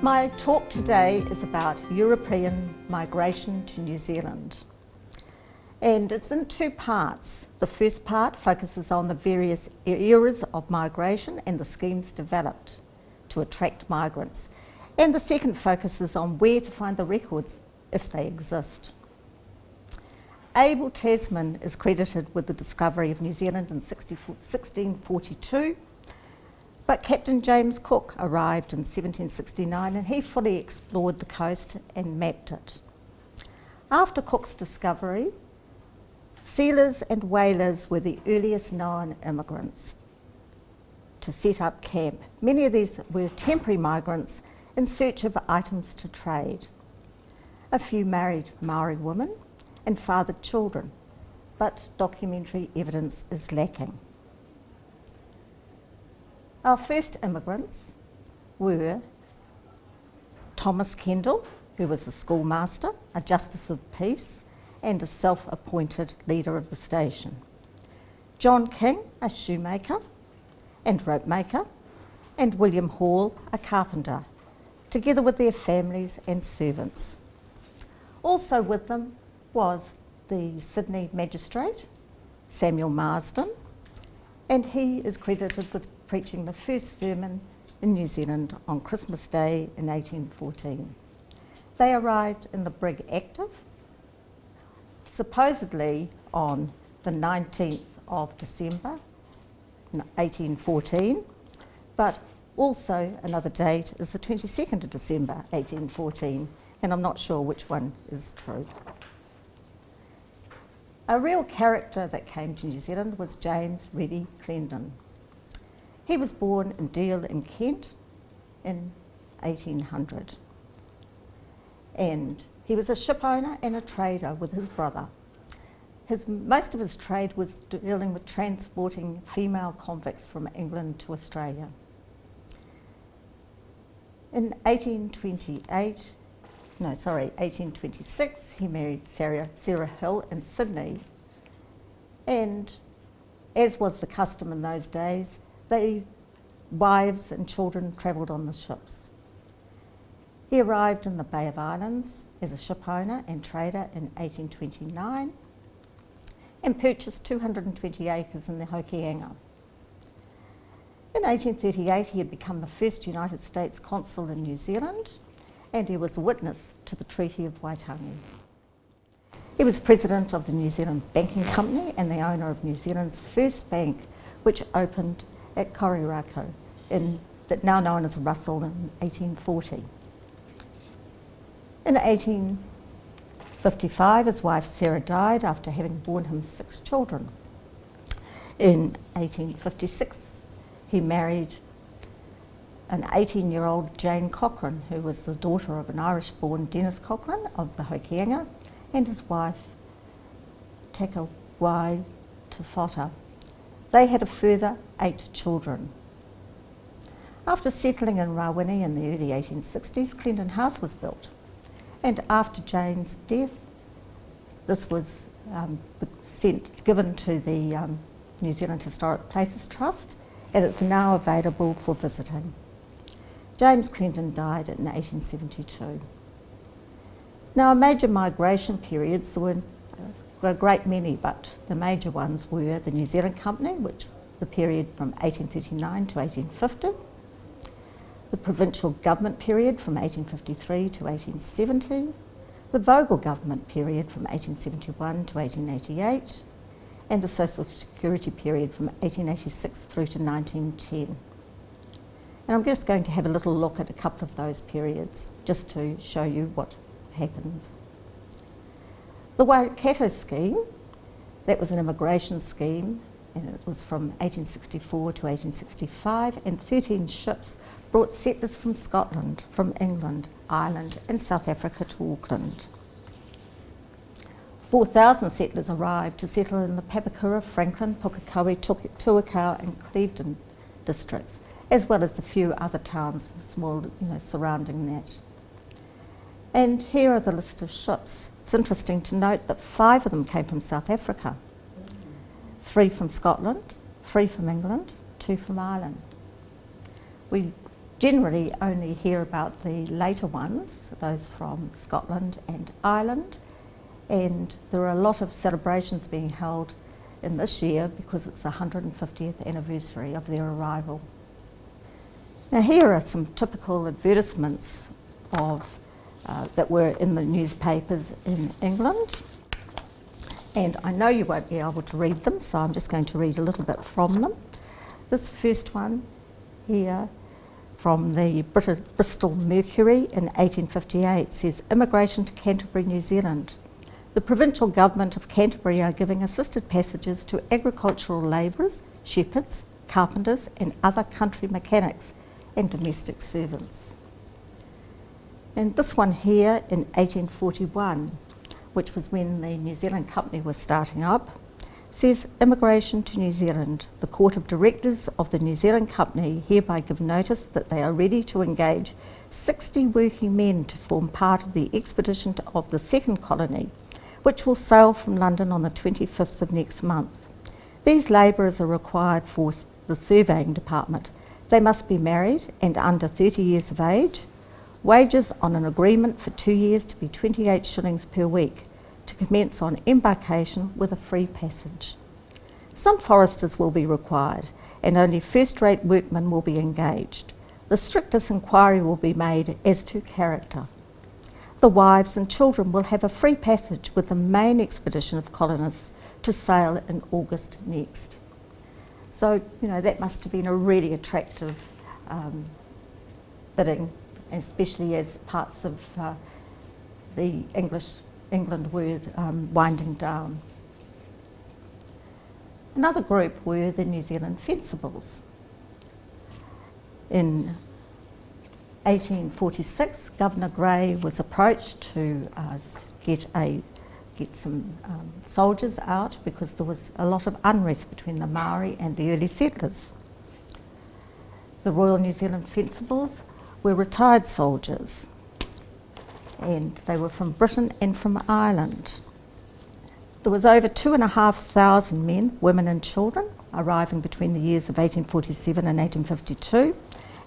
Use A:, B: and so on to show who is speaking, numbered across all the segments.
A: My talk today is about European migration to New Zealand. And it's in two parts. The first part focuses on the various eras of migration and the schemes developed to attract migrants. And the second focuses on where to find the records, if they exist. Abel Tasman is credited with the discovery of New Zealand in 1642, but Captain James Cook arrived in 1769 and he fully explored the coast and mapped it. After Cook's discovery, sealers and whalers were the earliest known immigrants to set up camp. Many of these were temporary migrants in search of items to trade. A few married Maori women and fathered children, but documentary evidence is lacking. Our first immigrants were Thomas Kendall, who was a schoolmaster, a justice of peace, and a self-appointed leader of the station. John King, a shoemaker and rope maker, and William Hall, a carpenter, together with their families and servants. Also with them was the Sydney magistrate, Samuel Marsden, and he is credited with preaching the first sermon in New Zealand on Christmas Day in 1814. They arrived in the brig Active, supposedly on the 19th of December 1814, but also another date is the 22nd of December 1814, and I'm not sure which one is true. A real character that came to New Zealand was James Ready Clendon. He was born in Deal in Kent in 1800. And he was a ship owner and a trader with his brother. Most of his trade was dealing with transporting female convicts from England to Australia. In 1826, he married Sarah Hill in Sydney. And as was the custom in those days, wives and children travelled on the ships. He arrived in the Bay of Islands as a ship owner and trader in 1829 and purchased 220 acres in the Hokianga. In 1838, he had become the first United States consul in New Zealand, and he was a witness to the Treaty of Waitangi. He was president of the New Zealand Banking Company and the owner of New Zealand's first bank, which opened at Korirako, now known as Russell, in 1840. In 1855, his wife Sarah died after having borne him 6 children. In 1856, he married an 18-year-old Jane Cochrane, who was the daughter of an Irish-born Dennis Cochrane of the Hokianga, and his wife Tekawai Tefota. They had a further 8 children. After settling in Rawene in the early 1860s, Clendon House was built. And after Jane's death, this was given to the New Zealand Historic Places Trust, and it's now available for visiting. James Clendon died in 1872. Now, major migration periods, there were a great many, but the major ones were the New Zealand Company, which the period from 1839 to 1850, the provincial government period from 1853 to 1870, the Vogel government period from 1871 to 1888, and the Social Security period from 1886 through to 1910. And I'm just going to have a little look at a couple of those periods, just to show you what happened. The Waikato scheme, that was an immigration scheme, and it was from 1864 to 1865, and 13 ships brought settlers from Scotland, from England, Ireland and South Africa to Auckland. 4,000 settlers arrived to settle in the Papakura, Franklin, Pukekohe, Tuakau and Clevedon districts, as well as a few other towns, small, surrounding that. And here are the list of ships. It's interesting to note that 5 of them came from South Africa, 3 from Scotland, 3 from England, 2 from Ireland. We generally only hear about the later ones, those from Scotland and Ireland, and there are a lot of celebrations being held in this year because it's the 150th anniversary of their arrival. Now here are some typical advertisements of that were in the newspapers in England, and I know you won't be able to read them, so I'm just going to read a little bit from them. This first one here from the Bristol Mercury in 1858 says, "Immigration to Canterbury, New Zealand. The provincial government of Canterbury are giving assisted passages to agricultural labourers, shepherds, carpenters and other country mechanics and domestic servants." And this one here in 1841, which was when the New Zealand Company was starting up, says, "Immigration to New Zealand. The Court of Directors of the New Zealand Company hereby give notice that they are ready to engage 60 working men to form part of the expedition of the second colony, which will sail from London on the 25th of next month. These labourers are required for the surveying department. They must be married and under 30 years of age. Wages on an agreement for 2 years to be 28 shillings per week, to commence on embarkation with a free passage. Some foresters will be required, and only first-rate workmen will be engaged. The strictest inquiry will be made as to character. The wives and children will have a free passage with the main expedition of colonists to sail in August next." So, that must have been a really attractive bidding, especially as parts of the England were winding down. Another group were the New Zealand Fencibles. In 1846, Governor Grey was approached to get some soldiers out because there was a lot of unrest between the Maori and the early settlers. The Royal New Zealand Fencibles were retired soldiers, and they were from Britain and from Ireland. There was over 2,500 men, women and children arriving between the years of 1847 and 1852,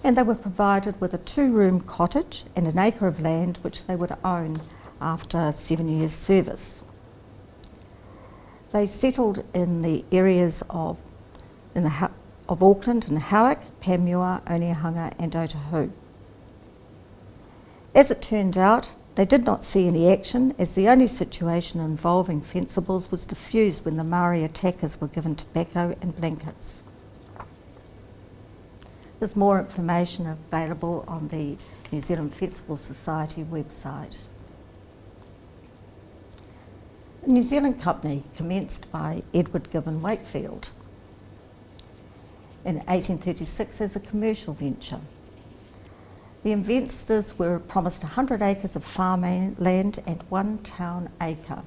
A: and they were provided with a 2-room cottage and an acre of land which they would own after 7 years' service. They settled in the areas of Auckland and Howick, Panmure, Onehunga and Otahu. As it turned out, they did not see any action, as the only situation involving Fencibles was diffused when the Maori attackers were given tobacco and blankets. There's more information available on the New Zealand Fencible Society website. The New Zealand Company commenced by Edward Gibbon Wakefield in 1836 as a commercial venture. The investors were promised 100 acres of farmland and 1 town acre,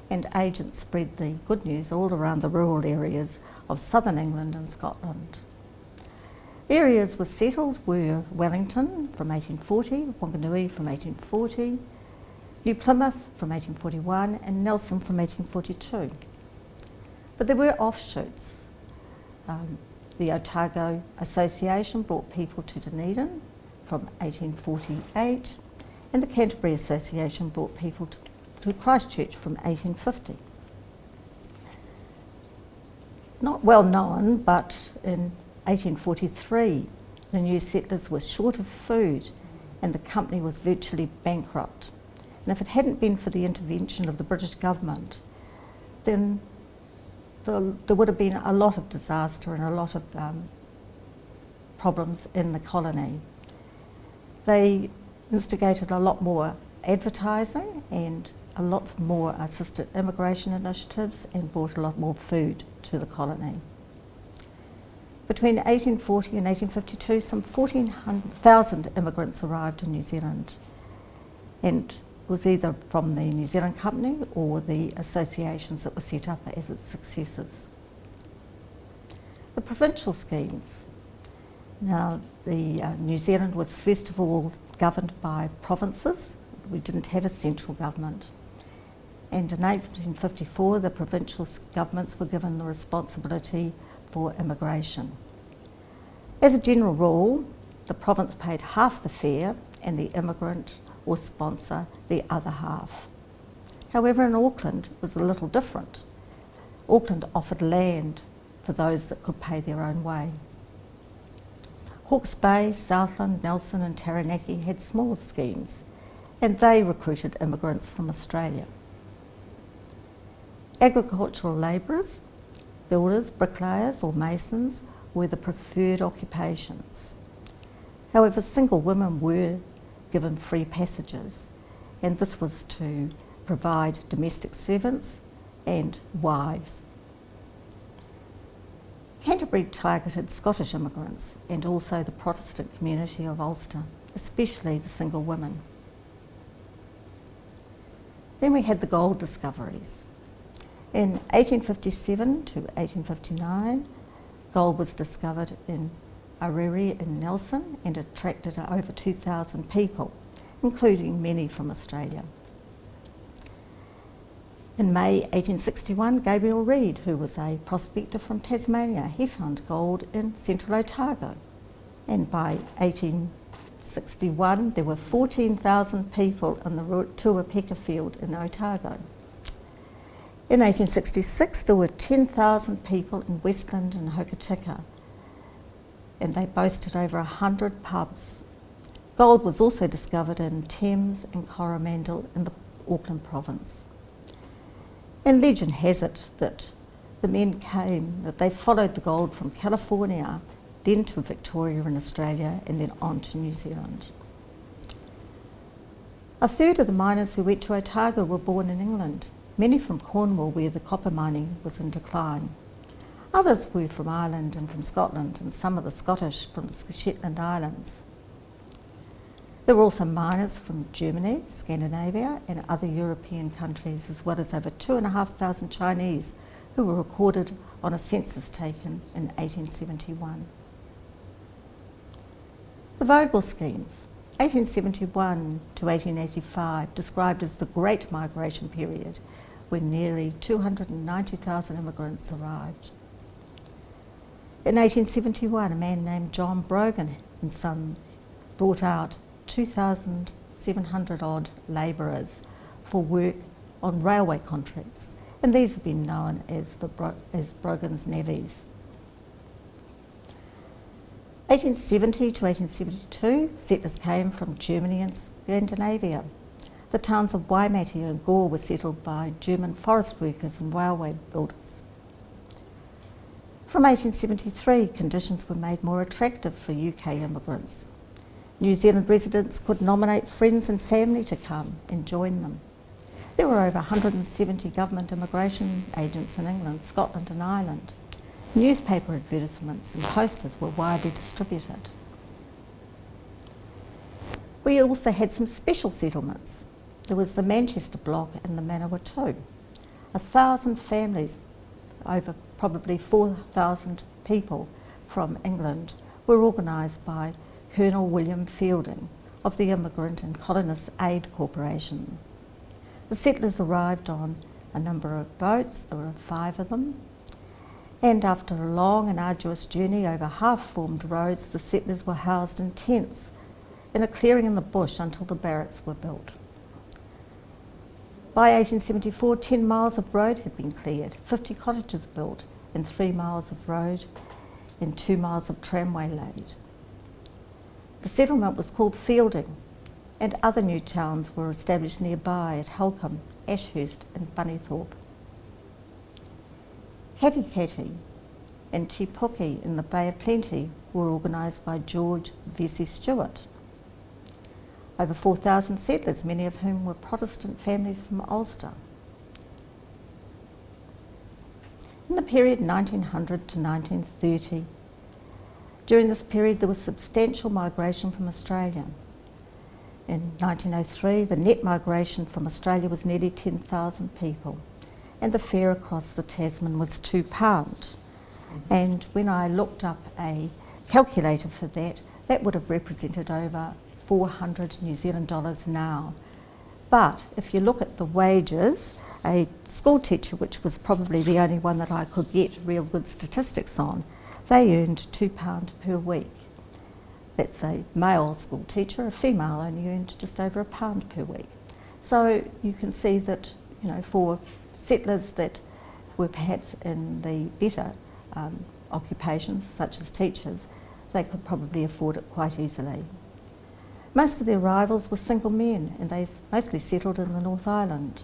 A: and agents spread the good news all around the rural areas of southern England and Scotland. Areas were settled were Wellington from 1840, Wanganui from 1840, New Plymouth from 1841 and Nelson from 1842. But there were offshoots. The Otago Association brought people to Dunedin from 1848, and the Canterbury Association brought people to Christchurch from 1850. Not well known, but in 1843 the new settlers were short of food and the company was virtually bankrupt. And if it hadn't been for the intervention of the British government, then there would have been a lot of disaster and a lot of problems in the colony. They instigated a lot more advertising and a lot more assisted immigration initiatives and brought a lot more food to the colony. Between 1840 and 1852, some 14,000 immigrants arrived in New Zealand, and it was either from the New Zealand Company or the associations that were set up as its successors. The provincial schemes. Now, New Zealand was first of all governed by provinces. We didn't have a central government. And in 1854, the provincial governments were given the responsibility for immigration. As a general rule, the province paid half the fare and the immigrant or sponsor the other half. However, in Auckland it was a little different. Auckland offered land for those that could pay their own way. Hawke's Bay, Southland, Nelson and Taranaki had small schemes, and they recruited immigrants from Australia. Agricultural labourers, builders, bricklayers or masons were the preferred occupations. However, single women were given free passages, and this was to provide domestic servants and wives. Canterbury targeted Scottish immigrants and also the Protestant community of Ulster, especially the single women. Then we had the gold discoveries. In 1857 to 1859, gold was discovered in Ariri in Nelson and attracted over 2,000 people, including many from Australia. In May 1861, Gabriel Reid, who was a prospector from Tasmania, he found gold in central Otago. And by 1861, there were 14,000 people in the Tuapeka field in Otago. In 1866, there were 10,000 people in Westland and Hokitika, and they boasted over 100 pubs. Gold was also discovered in Thames and Coromandel in the Auckland province. And legend has it that the men that they followed the gold from California, then to Victoria in Australia, and then on to New Zealand. A third of the miners who went to Otago were born in England, many from Cornwall where the copper mining was in decline. Others were from Ireland and from Scotland, and some of the Scottish from the Shetland Islands. There were also miners from Germany, Scandinavia and other European countries, as well as over 2,500 Chinese who were recorded on a census taken in 1871. The Vogel schemes, 1871 to 1885, described as the Great Migration period, when nearly 290,000 immigrants arrived. In 1871, a man named John Brogan and Son brought out 2,700 odd labourers for work on railway contracts, and these have been known as Brogan's Navvies. 1870 to 1872, settlers came from Germany and Scandinavia. The towns of Waimate and Gore were settled by German forest workers and railway builders. From 1873, conditions were made more attractive for UK immigrants. New Zealand residents could nominate friends and family to come and join them. There were over 170 government immigration agents in England, Scotland and Ireland. Newspaper advertisements and posters were widely distributed. We also had some special settlements. There was the Manchester block and the Manawatu. 1,000 families, over probably 4,000 people from England, were organised by Colonel William Fielding of the Immigrant and Colonist Aid Corporation. The settlers arrived on a number of boats, there were 5 of them, and after a long and arduous journey over half-formed roads, the settlers were housed in tents in a clearing in the bush until the barracks were built. By 1874, 10 miles of road had been cleared, 50 cottages built, and 3 miles of road and 2 miles of tramway laid. The settlement was called Fielding, and other new towns were established nearby at Halcombe, Ashurst and Bunnythorpe. Katikati and Te Puke in the Bay of Plenty were organised by George Vesey Stewart. Over 4,000 settlers, many of whom were Protestant families from Ulster. In the period 1900 to 1930, during this period there was substantial migration from Australia. In 1903, the net migration from Australia was nearly 10,000 people, and the fare across the Tasman was £2. And when I looked up a calculator for that, that would have represented over 400 New Zealand dollars now. But if you look at the wages, a school teacher, which was probably the only one that I could get real good statistics on, they earned £2 per week. that's a male school teacher, a female only earned just over £1 per week. So you can see that, you know, for settlers that were perhaps in the better occupations, such as teachers, they could probably afford it quite easily. Most of the arrivals were single men, and they mostly settled in the North Island.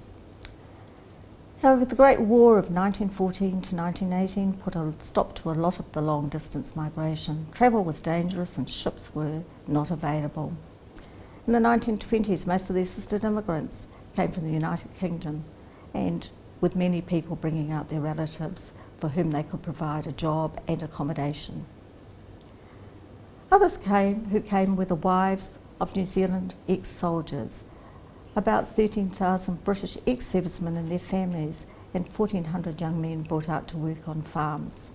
A: However, the Great War of 1914 to 1918 put a stop to a lot of the long-distance migration. Travel was dangerous and ships were not available. In the 1920s, most of the assisted immigrants came from the United Kingdom, and with many people bringing out their relatives for whom they could provide a job and accommodation. Others who came were the wives of New Zealand ex-soldiers, about 13,000 British ex-servicemen and their families, and 1,400 young men brought out to work on farms.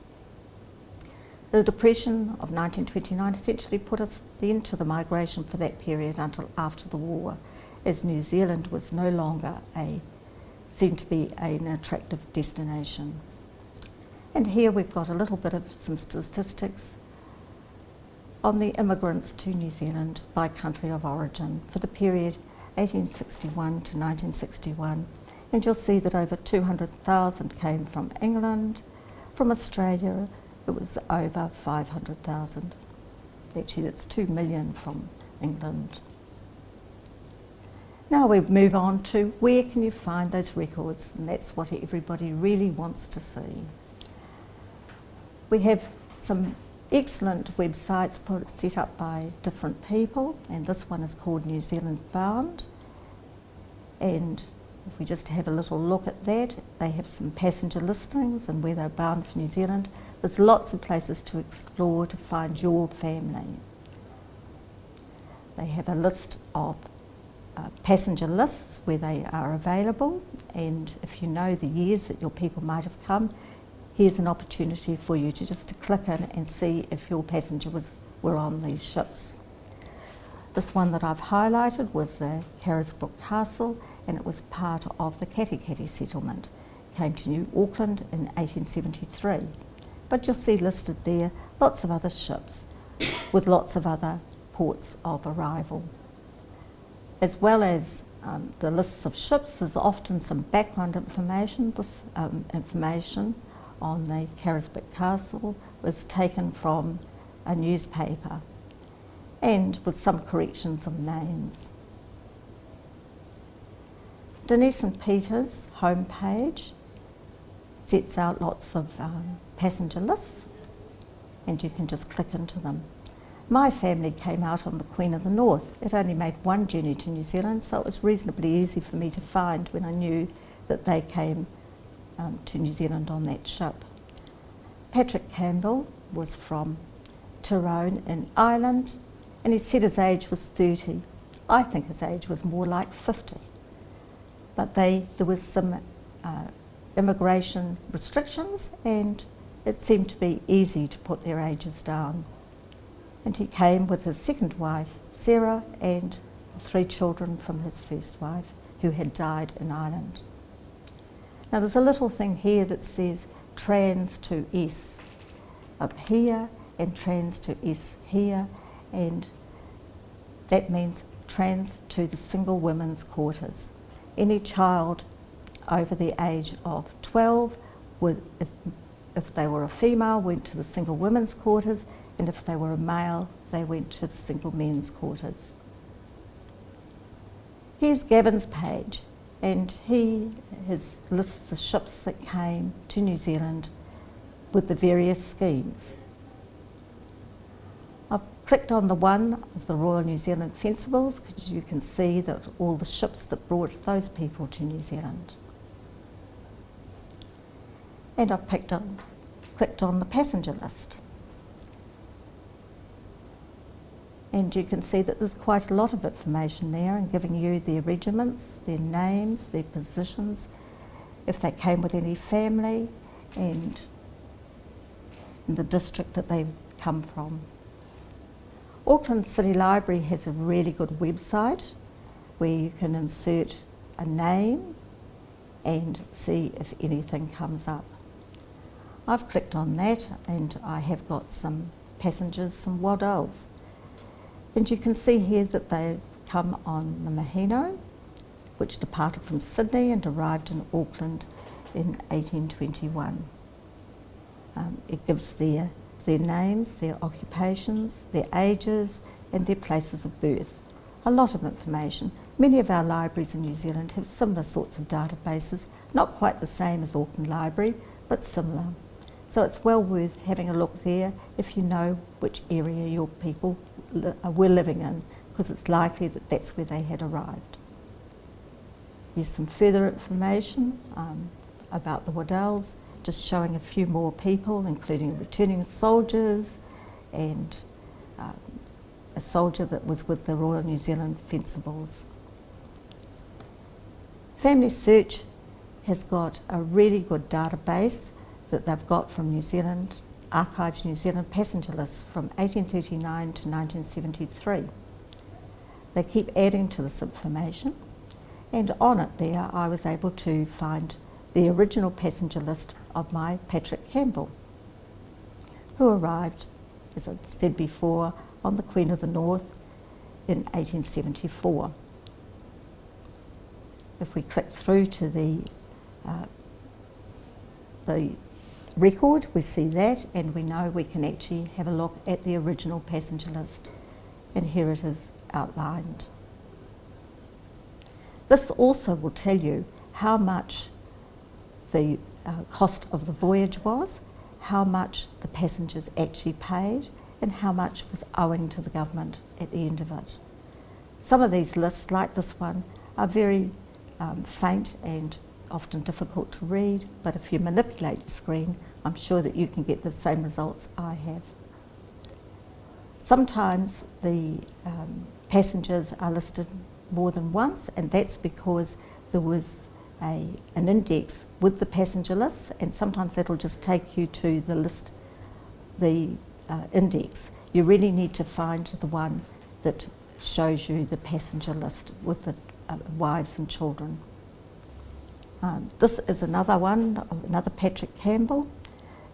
A: The Depression of 1929 essentially put an end to the migration for that period until after the war, as New Zealand was no longer seemed to be an attractive destination. And here we've got a little bit of some statistics on the immigrants to New Zealand by country of origin for the period 1861 to 1961, and you'll see that over 200,000 came from England. From Australia it was over 500,000. Actually that's 2 million from England. Now we move on to where can you find those records, and that's what everybody really wants to see. We have some excellent websites set up by different people, and this one is called New Zealand Bound, and if we just have a little look at that, they have some passenger listings and where they're bound for New Zealand. There's lots of places to explore to find your family. They have a list of passenger lists where they are available, and if you know the years that your people might have come, here's an opportunity for you to just click in and see if your passenger were on these ships. This one that I've highlighted was the Carisbrook Castle, and it was part of the Katikati settlement. It came to New Auckland in 1873. But you'll see listed there lots of other ships with lots of other ports of arrival. As well as the lists of ships, there's often some background information. This information on the Carisbrook Castle was taken from a newspaper, and with some corrections of names. Denise and Peter's homepage sets out lots of passenger lists, and you can just click into them. My family came out on the Queen of the North. It only made one journey to New Zealand, so it was reasonably easy for me to find when I knew that they came to New Zealand on that ship. Patrick Campbell was from Tyrone in Ireland, and he said his age was 30. I think his age was more like 50. But there was some immigration restrictions, and it seemed to be easy to put their ages down. And he came with his second wife, Sarah, and 3 children from his first wife, who had died in Ireland. Now there's a little thing here that says trans to S up here and trans to S here, and that means trans to the single women's quarters. Any child over the age of 12 would, if they were a female, went to the single women's quarters, and if they were a male, they went to the single men's quarters. Here's Gavin's page, and he lists the ships that came to New Zealand with the various schemes. I've clicked on the one of the Royal New Zealand Fencibles because you can see that all the ships that brought those people to New Zealand. And I've clicked on the passenger list. And you can see that there's quite a lot of information there, and giving you their regiments, their names, their positions, if they came with any family, and the district that they come from. Auckland City Library has a really good website where you can insert a name and see if anything comes up. I've clicked on that, and I have got some passengers, some waddles. And you can see here that they come on the Maheno, which departed from Sydney and arrived in Auckland in 1821. It gives their names, their occupations, their ages and their places of birth. A lot of information. Many of our libraries in New Zealand have similar sorts of databases, not quite the same as Auckland Library, but similar. So it's well worth having a look there if you know which area your people were living in, because it's likely that that's where they had arrived. Here's some further information about the Waddells, just showing a few more people, including returning soldiers and a soldier that was with the Royal New Zealand Fencibles. Family Search has got a really good database that they've got from New Zealand, Archives New Zealand passenger lists from 1839 to 1973. They keep adding to this information, and on it there I was able to find the original passenger list of my Patrick Campbell, who arrived, as I said before, on the Queen of the North in 1874. If we click through to the record, we see that, and we know we can actually have a look at the original passenger list, and here it is outlined. This also will tell you how much the cost of the voyage was, how much the passengers actually paid, and how much was owing to the government at the end of it. Some of these lists, like this one, are very faint and often difficult to read, but if you manipulate your screen, I'm sure that you can get the same results I have. Sometimes the passengers are listed more than once, and that's because there was an index with the passenger lists, and sometimes that'll just take you to the list, the index. You really need to find the one that shows you the passenger list with the wives and children. This is another one, another Patrick Campbell,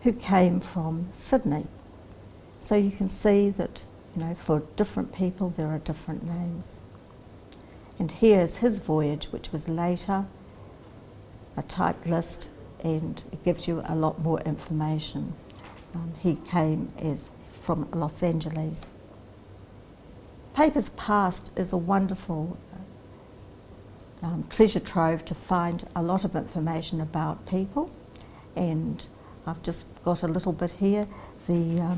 A: who came from Sydney. So you can see that, you know, for different people there are different names. And here's his voyage, which was later, a typed list, and it gives you a lot more information. He came from Los Angeles. Papers Past is a wonderful treasure trove to find a lot of information about people, and I've just got a little bit here. The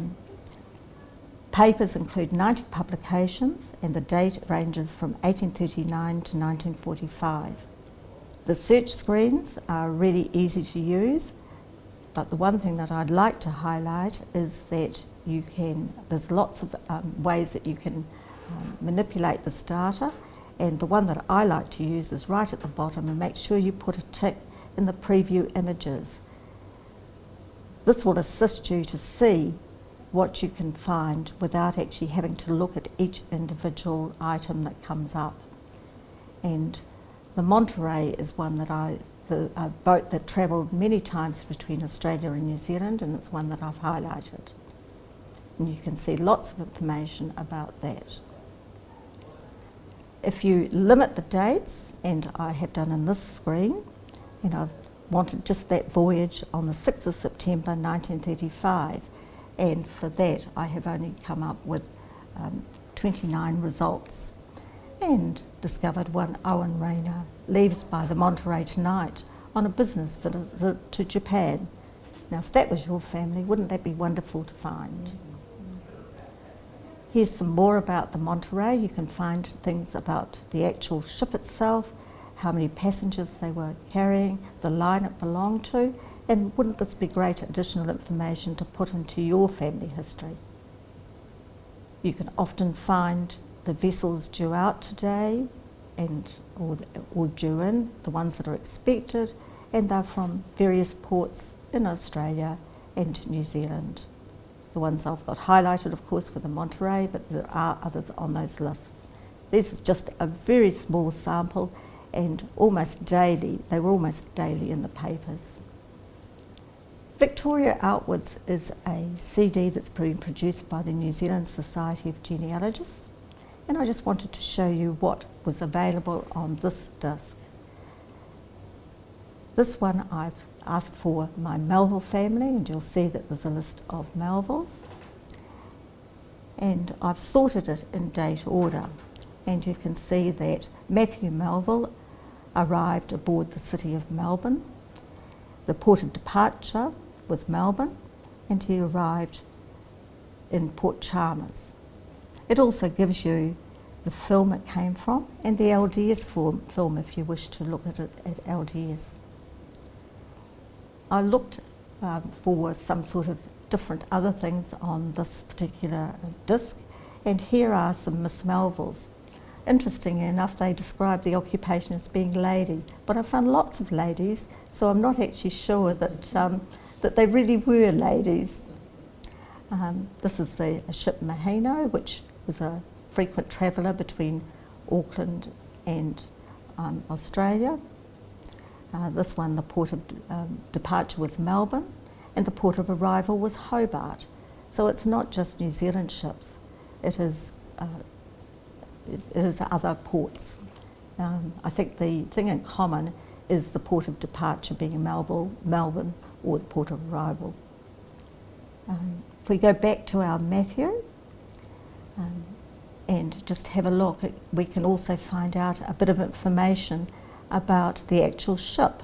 A: papers include 90 publications, and the date ranges from 1839 to 1945. The search screens are really easy to use, but the one thing that I'd like to highlight is that there's lots of ways that you can manipulate this data, and the one that I like to use is right at the bottom, and make sure you put a tick in the preview images. This will assist you to see what you can find without actually having to look at each individual item that comes up. And the Monterey is one that a boat that travelled many times between Australia and New Zealand, and it's one that I've highlighted. And you can see lots of information about that. If you limit the dates, and I have done in this screen, and I've wanted just that voyage on the 6th of September 1935, and for that I have only come up with 29 results, and discovered one Owen Rayner leaves by the Monterey tonight on a business visit to Japan. Now if that was your family, wouldn't that be wonderful to find? Here's some more about the Monterey. You can find things about the actual ship itself, how many passengers they were carrying, the line it belonged to, and wouldn't this be great additional information to put into your family history? You can often find the vessels due out today, or due in, the ones that are expected, and they're from various ports in Australia and New Zealand. The ones I've got highlighted, of course, for the Monterey, but there are others on those lists. This is just a very small sample, and they were almost daily in the papers. Victoria Outwards is a CD that's been produced by the New Zealand Society of Genealogists, And I just wanted to show you what was available on this disc. This one I've asked for my Melville family, and you'll see that there's a list of Melvilles. And I've sorted it in date order, and you can see that Matthew Melville arrived aboard the City of Melbourne. The port of departure was Melbourne, and he arrived in Port Chalmers. It also gives you the film it came from and the LDS film if you wish to look at it at LDS. I looked for some sort of different other things on this particular disc, and here are some Miss Melvilles. Interestingly enough, they describe the occupation as being lady, but I found lots of ladies, so I'm not actually sure that, that they really were ladies. This is the ship Maheno, which was a frequent traveller between Auckland and Australia. This one, the port of departure was Melbourne, and the port of arrival was Hobart. So it's not just New Zealand ships, it is other ports. I think the thing in common is the port of departure being Melbourne, or the port of arrival. If we go back to our Matthew and just have a look, we can also find out a bit of information about the actual ship,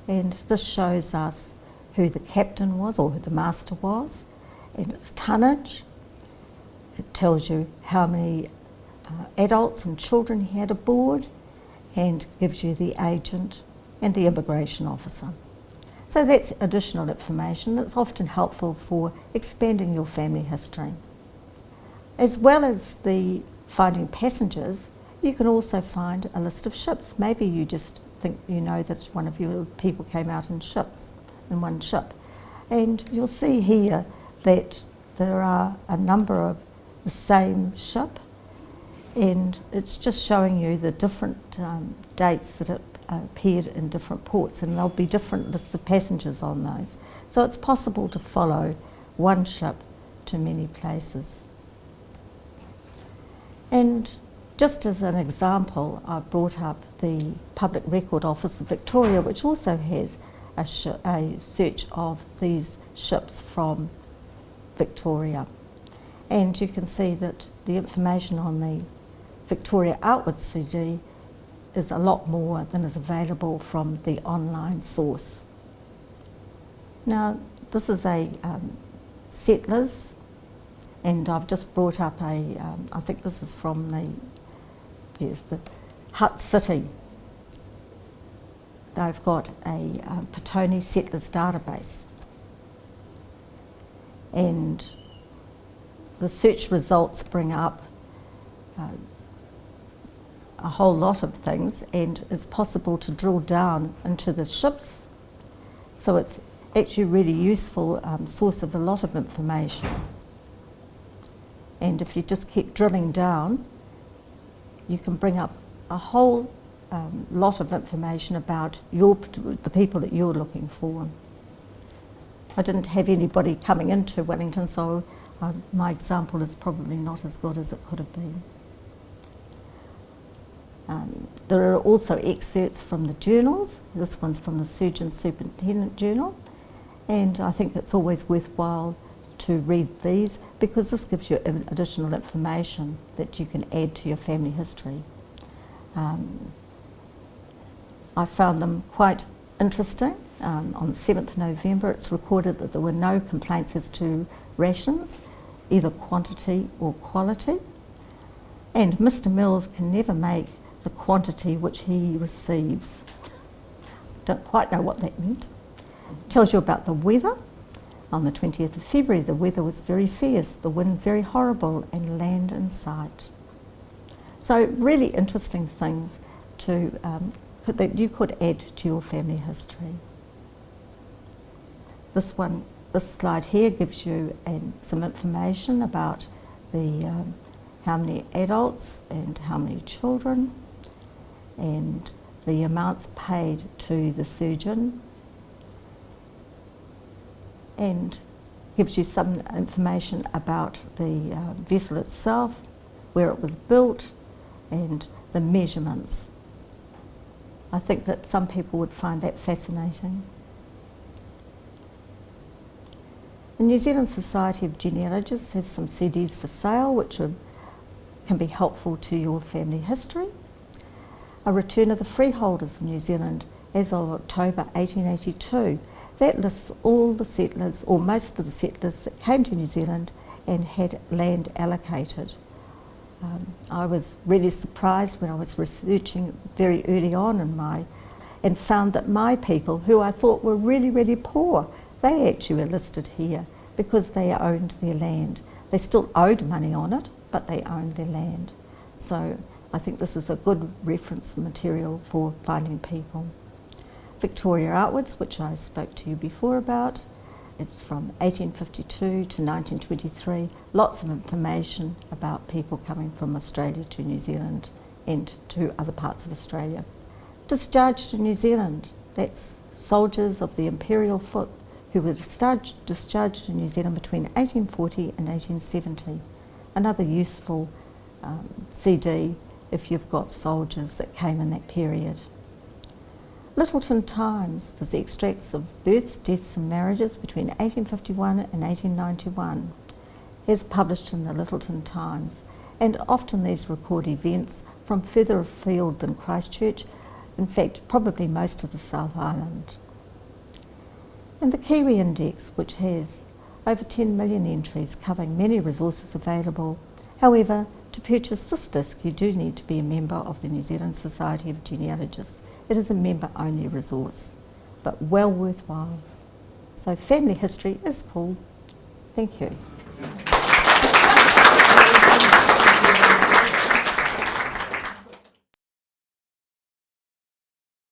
A: and this shows us who the captain was or who the master was, and its tonnage. It tells you how many adults and children he had aboard, and gives you the agent and the immigration officer. So that's additional information that's often helpful for expanding your family history. As well as the finding passengers, you can also find a list of ships. Maybe you just think you know that one of your people came out in one ship. And you'll see here that there are a number of the same ship, and it's just showing you the different dates that it appeared in different ports, and there'll be different lists of passengers on those. So it's possible to follow one ship to many places. And just as an example, I brought up the Public Record Office of Victoria, which also has a search of these ships from Victoria. And you can see that the information on the Victoria Outward CD is a lot more than is available from the online source. Now, this is a settlers, and I've just brought up I think this is from the Hutt City. They've got a Petone settlers database, and the search results bring up a whole lot of things, and it's possible to drill down into the ships. So it's actually a really useful source of a lot of information. And if you just keep drilling down, you can bring up a whole lot of information about the people that you're looking for. I didn't have anybody coming into Wellington, so my example is probably not as good as it could have been. There are also excerpts from the journals. This one's from the Surgeon Superintendent Journal, and I think it's always worthwhile to read these because this gives you additional information that you can add to your family history. I found them quite interesting. On the 7th of November, it's recorded that there were no complaints as to rations, either quantity or quality, and Mr. Mills can never make the quantity which he receives. Don't quite know what that meant. Tells you about the weather. On the 20th of February, the weather was very fierce, the wind very horrible, and land in sight. So really interesting things that you could add to your family history. This slide here gives you some information about how many adults and how many children, and the amounts paid to the surgeon, and gives you some information about the vessel itself, where it was built and the measurements. I think that some people would find that fascinating. The New Zealand Society of Genealogists has some CDs for sale which can be helpful to your family history. A return of the freeholders of New Zealand as of October 1882. That lists all the settlers, or most of the settlers that came to New Zealand and had land allocated. I was really surprised when I was researching very early on and found that my people, who I thought were really, really poor, they actually were listed here because they owned their land. They still owed money on it, but they owned their land. So I think this is a good reference material for finding people. Victoria outwards, which I spoke to you before about, it's from 1852 to 1923. Lots of information about people coming from Australia to New Zealand and to other parts of Australia. Discharged to New Zealand, that's soldiers of the Imperial Foot who were discharged to New Zealand between 1840 and 1870. Another useful CD if you've got soldiers that came in that period. Littleton Times, there's extracts of births, deaths and marriages between 1851 and 1891, is published in the Littleton Times, and often these record events from further afield than Christchurch, in fact probably most of the South Island. And the Kiwi Index, which has over 10 million entries covering many resources available. However, to purchase this disc you do need to be a member of the New Zealand Society of Genealogists. It is a member-only resource, but well worthwhile. So family history is cool. Thank you.